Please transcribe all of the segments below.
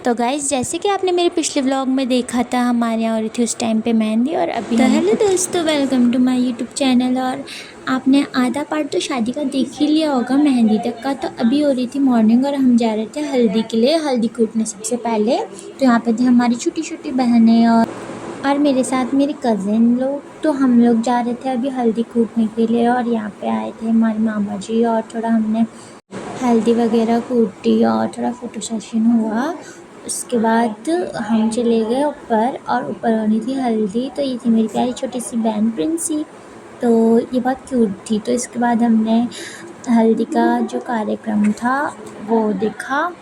तो गाइज़, जैसे कि आपने मेरे पिछले व्लॉग में देखा था, हमारे यहाँ हो रही थी उस टाइम पे मेहंदी। और अभी तो हेलो दोस्तों, welcome to my YouTube channel. और आपने आधा पार्ट तो शादी का देख ही लिया होगा, मेहंदी तक का। तो अभी हो रही थी मॉर्निंग और हम जा रहे थे हल्दी के लिए, हल्दी कूटने सबसे पहले। तो यहाँ पे थे हमारी छोटी छोटी बहनें और मेरे साथ मेरे कज़िन लोग। तो हम लोग जा रहे थे अभी हल्दी कूटने के लिए। और यहाँ पे आए थे हमारे मामा जी और थोड़ा हमने हल्दी वगैरह कूटी और थोड़ा फ़ोटो सेशन हुआ। उसके बाद हम चले गए ऊपर और ऊपर होनी थी हल्दी। तो ये थी मेरी प्यारी छोटी सी बहन प्रिंसी, तो ये बहुत क्यूट थी। तो इसके बाद हमने हल्दी का जो कार्यक्रम था वो देखा।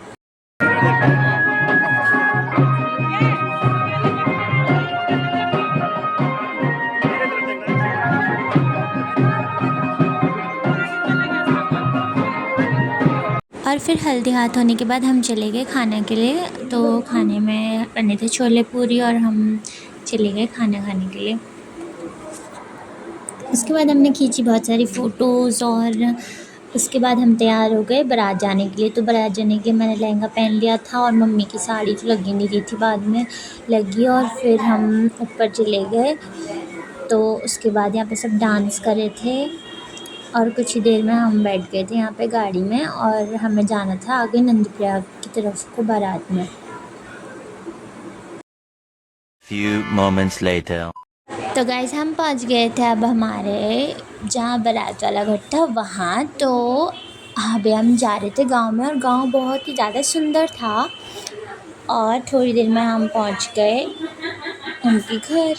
और फिर हल्दी हाथ होने के बाद हम चले गए खाने के लिए। तो खाने में बने थे छोले पूरी और हम चले गए खाना खाने के लिए। उसके बाद हमने खींची बहुत सारी फ़ोटोज़ और उसके बाद हम तैयार हो गए बारात जाने के लिए। तो बारात जाने के लिए मैंने लहंगा पहन लिया था और मम्मी की साड़ी तो लगी नहीं रही थी, बाद में लगी। और फिर हम ऊपर चले गए। तो उसके बाद यहाँ पे सब डांस कर रहे थे और कुछ ही देर में हम बैठ गए थे यहाँ पे गाड़ी में और हमें जाना था आगे नंदप्रयाग की तरफ को बारात में। Few moments later. तो गाइस, हम पहुँच गए थे अब हमारे जहाँ बारात वाला घर था वहाँ। तो अभी हम जा रहे थे गांव में और गांव बहुत ही ज़्यादा सुंदर था। और थोड़ी देर में हम पहुँच गए उनके घर।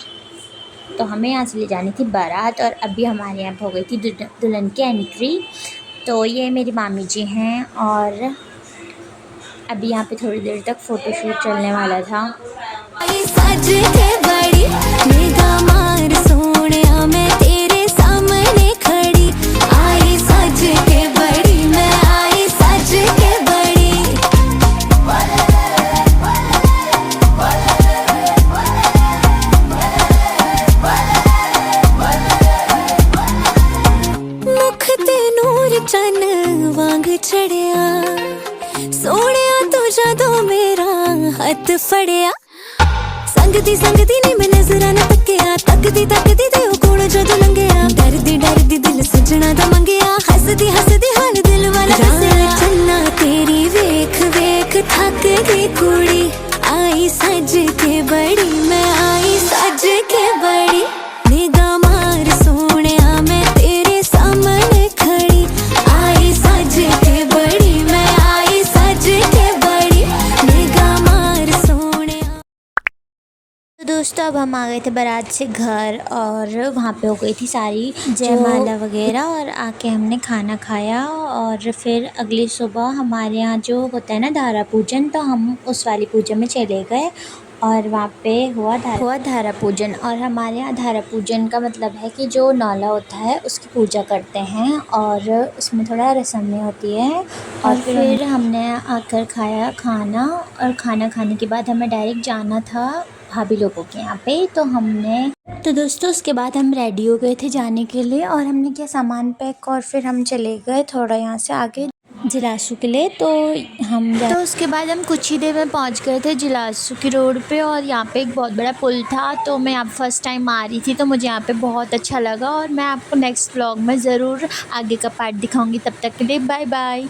तो हमें यहाँ से ले जानी थी बारात और अभी हमारे यहाँ हो गई थी दुल्हन की एंट्री। तो ये मेरी मामी जी हैं और अभी यहाँ पे थोड़ी देर तक फ़ोटोशूट चलने वाला था। मैं तेरे सामने खड़ी आई सज के बड़ी, मैं आई सज के बड़ी। मुख ते नूर चन वांग चढ़िया, सोनिया तू जदों मेरा हथ फड़िया। संगती संगती नी मैं नजरा न तकिया, तकदी तकदी ते ओ कोण जदों लंघिया। डरदी डरदी दिल सजना दा मंगिया, हसदी हसदी हाल दिल वाला हसया। चन्ना तेरी वेख वेख थक गई कुड़ी, आई सज के बड़ी, मैं आई सज के बड़ी। निगाह मार सोनिया मैं तेरे सामने खड़ी, आई सज के बड़ी, मैं आई सज के बड़ी। निगाह मार सोनिया। तो दोस्तों, अब हम आ गए थे बारात से घर और वहाँ पे हो गई थी सारी जयमाला वगैरह और आके हमने खाना खाया। और फिर अगली सुबह हमारे यहाँ जो होता है ना धारा पूजन, तो हम उस वाली पूजा में चले गए और वहाँ पे हुआ धारा पूजन। और हमारे यहाँ धारा पूजन का मतलब है कि जो नौला होता है उसकी पूजा करते हैं और उसमें थोड़ा रस्में होती है। और फिर हमने आकर खाया खाना और खाना खाने के बाद हमें डायरेक्ट जाना था भाभी लोगों के यहाँ पे। तो दोस्तों, उसके बाद हम रेडी हो गए थे जाने के लिए और हमने किया सामान पैक और फिर हम चले गए थोड़ा यहाँ से आगे जिलासू के लिए। तो उसके बाद हम कुछ ही देर में पहुँच गए थे जिलासू की रोड पे और यहाँ पे एक बहुत बड़ा पुल था। तो मैं यहाँ फर्स्ट टाइम आ रही थी तो मुझे यहाँ पे बहुत अच्छा लगा और मैं आपको नेक्स्ट व्लॉग में ज़रूर आगे का पार्ट दिखाऊंगी। तब तक के लिए बाय बाय।